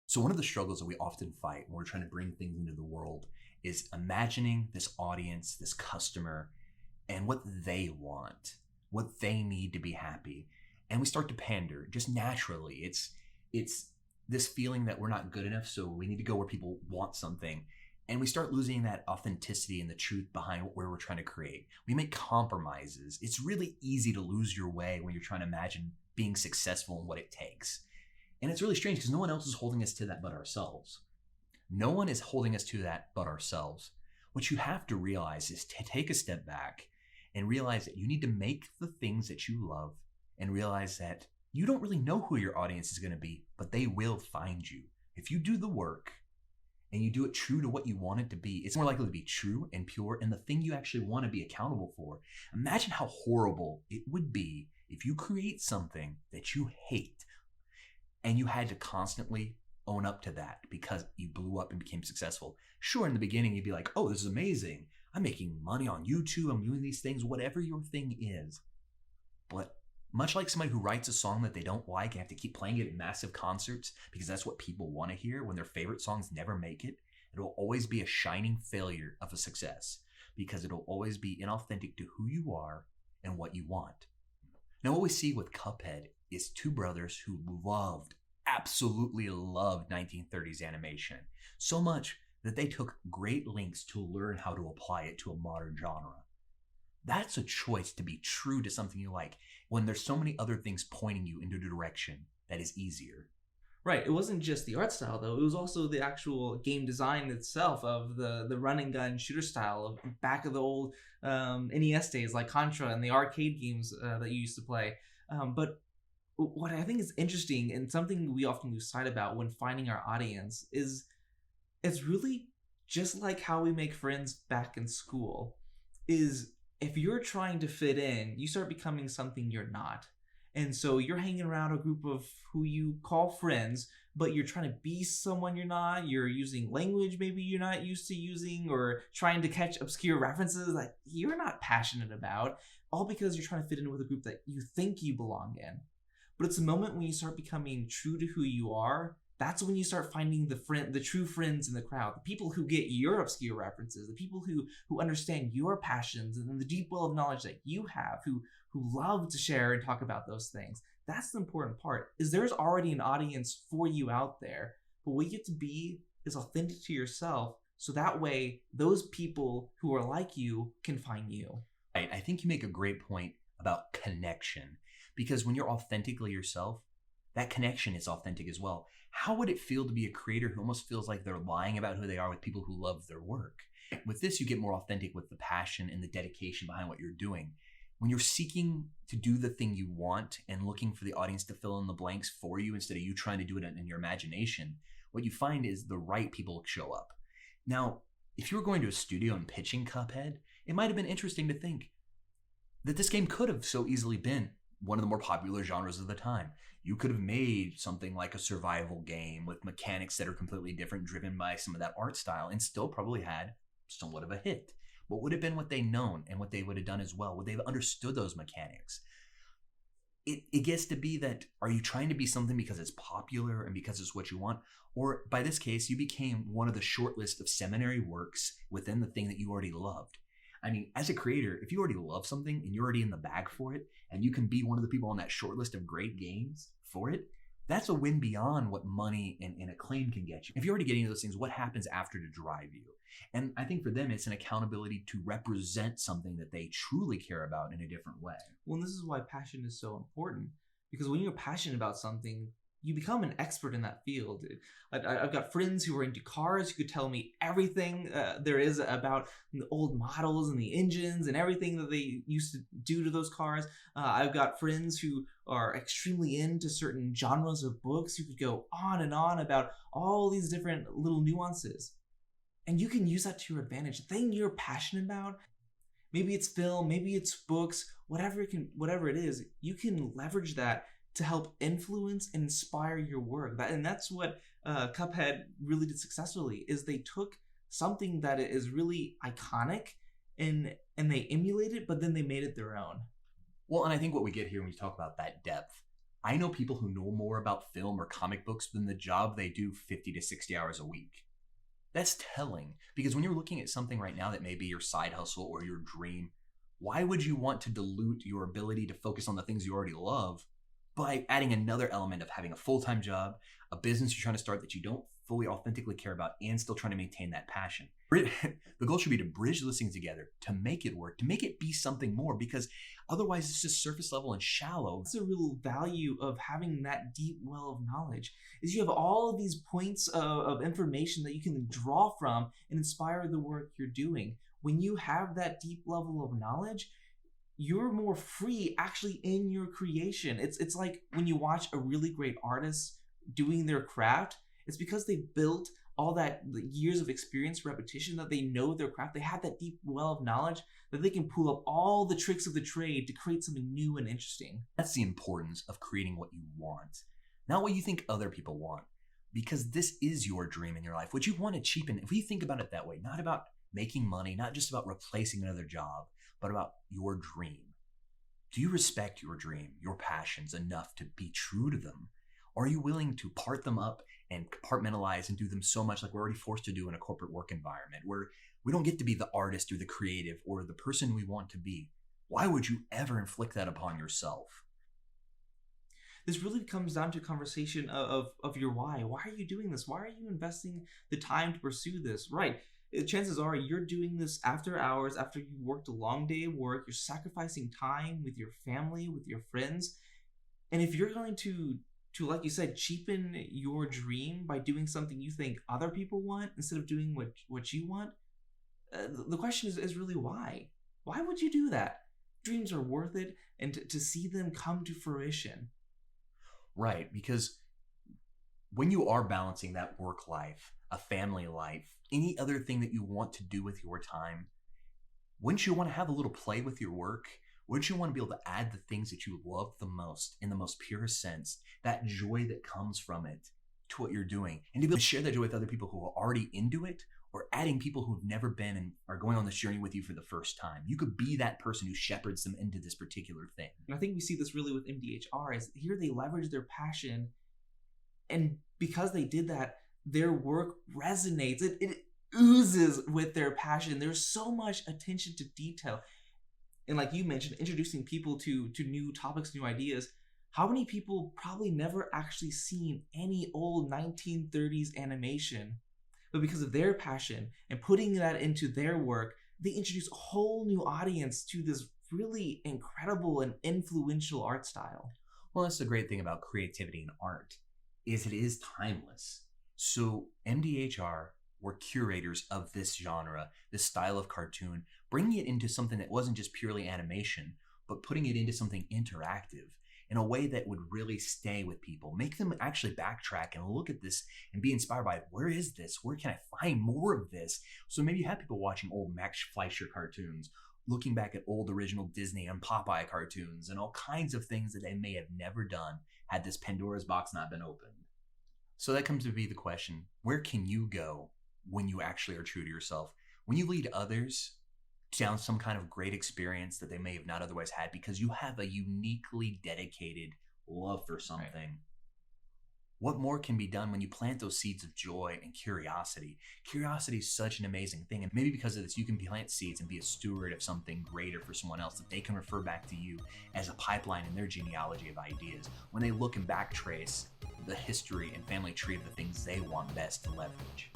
So one of the struggles that we often fight when we're trying to bring things into the world is imagining this audience, this customer, and what they want, what they need to be happy. And we start to pander just naturally. It's this feeling that we're not good enough, so we need to go where people want something. And we start losing that authenticity and the truth behind where we're trying to create. We make compromises. It's really easy to lose your way when you're trying to imagine being successful and what it takes. And it's really strange because no one else is holding us to that but ourselves. No one is holding us to that but ourselves. What you have to realize is to take a step back and realize that you need to make the things that you love and realize that you don't really know who your audience is going to be, but they will find you. If you do the work and you do it true to what you want it to be, it's more likely to be true and pure and the thing you actually want to be accountable for. Imagine how horrible it would be if you create something that you hate and you had to constantly own up to that because you blew up and became successful. Sure, in the beginning, you'd be like, oh, this is amazing. I'm making money on YouTube. I'm doing these things, whatever your thing is. But much like somebody who writes a song that they don't like and have to keep playing it at massive concerts because that's what people want to hear when their favorite songs never make it, it will always be a shining failure of a success because it'll always be inauthentic to who you are and what you want. Now, what we see with Cuphead is two brothers who absolutely loved 1930s animation. So much that they took great lengths to learn how to apply it to a modern genre. That's a choice to be true to something you like when there's so many other things pointing you into the direction that is easier. Right. It wasn't just the art style, though. It was also the actual game design itself of the run and gun shooter style of back of the old NES days, like Contra and the arcade games that you used to play. But what I think is interesting and something we often lose sight about when finding our audience is it's really just like how we make friends back in school. Is if you're trying to fit in, you start becoming something you're not. And so you're hanging around a group of who you call friends, but you're trying to be someone you're not. You're using language maybe you're not used to using or trying to catch obscure references that you're not passionate about, all because you're trying to fit in with a group that you think you belong in. But it's a moment when you start becoming true to who you are. That's when you start finding the true friends in the crowd, the people who get your obscure references, the people who understand your passions and the deep well of knowledge that you have, who love to share and talk about those things. That's the important part, is there's already an audience for you out there. But what you get to be is authentic to yourself, so that way those people who are like you can find you. Right. I think you make a great point about connection, because when you're authentically yourself, that connection is authentic as well. How would it feel to be a creator who almost feels like they're lying about who they are with people who love their work? With this, you get more authentic with the passion and the dedication behind what you're doing. When you're seeking to do the thing you want and looking for the audience to fill in the blanks for you instead of you trying to do it in your imagination, what you find is the right people show up. Now, if you were going to a studio and pitching Cuphead, it might have been interesting to think that this game could have so easily been one of the more popular genres of the time. You could have made something like a survival game with mechanics that are completely different, driven by some of that art style, and still probably had somewhat of a hit. What would have been what they known and what they would have done as well? Would they have understood those mechanics? It gets to be that, are you trying to be something because it's popular and because it's what you want? Or by this case, you became one of the short list of seminary works within the thing that you already loved. I mean, as a creator, if you already love something and you're already in the bag for it, and you can be one of the people on that short list of great games for it, that's a win beyond what money and acclaim can get you. If you're already getting those things, what happens after to drive you? And I think for them, it's an accountability to represent something that they truly care about in a different way. Well, this is why passion is so important, because when you're passionate about something, you become an expert in that field. I've got friends who are into cars who could tell me everything there is about the old models and the engines and everything that they used to do to those cars. I've got friends who are extremely into certain genres of books who could go on and on about all these different little nuances. And you can use that to your advantage. The thing you're passionate about, maybe it's film, maybe it's books, whatever it is, you can leverage that to help influence and inspire your work. And that's what Cuphead really did successfully, is they took something that is really iconic and they emulated it, but then they made it their own. Well, and I think what we get here when we talk about that depth, I know people who know more about film or comic books than the job they do 50 to 60 hours a week. That's telling, because when you're looking at something right now that may be your side hustle or your dream, why would you want to dilute your ability to focus on the things you already love by adding another element of having a full-time job, a business you're trying to start that you don't fully authentically care about, and still trying to maintain that passion? The goal should be to bridge those things together, to make it work, to make it be something more, because otherwise it's just surface level and shallow. That's the real value of having that deep well of knowledge, is you have all of these points of information that you can draw from and inspire the work you're doing. When you have that deep level of knowledge, you're more free actually in your creation. It's like when you watch a really great artist doing their craft, it's because they built all that years of experience, repetition, that they know their craft. They have that deep well of knowledge that they can pull up all the tricks of the trade to create something new and interesting. That's the importance of creating what you want, not what you think other people want, because this is your dream in your life. What you want to cheapen, if we think about it that way, not about making money, not just about replacing another job, but about your dream. Do you respect your dream, your passions enough to be true to them? Or are you willing to part them up and compartmentalize and do them so much like we're already forced to do in a corporate work environment where we don't get to be the artist or the creative or the person we want to be? Why would you ever inflict that upon yourself? This really comes down to a conversation of your why. Why are you doing this? Why are you investing the time to pursue this? Right. Chances are you're doing this after hours, after you worked a long day of work. You're sacrificing time with your family, with your friends. And if you're going to like you said, cheapen your dream by doing something you think other people want instead of doing what you want, the question is really why? Why would you do that? Dreams are worth it, and to see them come to fruition. Right, because when you are balancing that work life, a family life, any other thing that you want to do with your time, wouldn't you want to have a little play with your work? Wouldn't you want to be able to add the things that you love the most in the most purest sense, that joy that comes from it, to what you're doing, and to be able to share that joy with other people who are already into it, or adding people who've never been and are going on this journey with you for the first time? You could be that person who shepherds them into this particular thing. And I think we see this really with MDHR, is here they leverage their passion, and because they did that, their work resonates. It oozes with their passion. There's so much attention to detail. And like you mentioned, introducing people to new topics, new ideas. How many people probably never actually seen any old 1930s animation, but because of their passion and putting that into their work, they introduce a whole new audience to this really incredible and influential art style. Well, that's the great thing about creativity and art, is it is timeless. So MDHR were curators of this genre, this style of cartoon, bringing it into something that wasn't just purely animation, but putting it into something interactive in a way that would really stay with people, make them actually backtrack and look at this and be inspired by, where is this? Where can I find more of this? So maybe you have people watching old Max Fleischer cartoons, looking back at old original Disney and Popeye cartoons and all kinds of things that they may have never done had this Pandora's box not been opened. So that comes to be the question, where can you go when you actually are true to yourself? When you lead others down some kind of great experience that they may have not otherwise had because you have a uniquely dedicated love for something. Right. What more can be done when you plant those seeds of joy and curiosity? Curiosity is such an amazing thing. And maybe because of this, you can plant seeds and be a steward of something greater for someone else that they can refer back to you as a pipeline in their genealogy of ideas when they look and backtrace the history and family tree of the things they want best to leverage.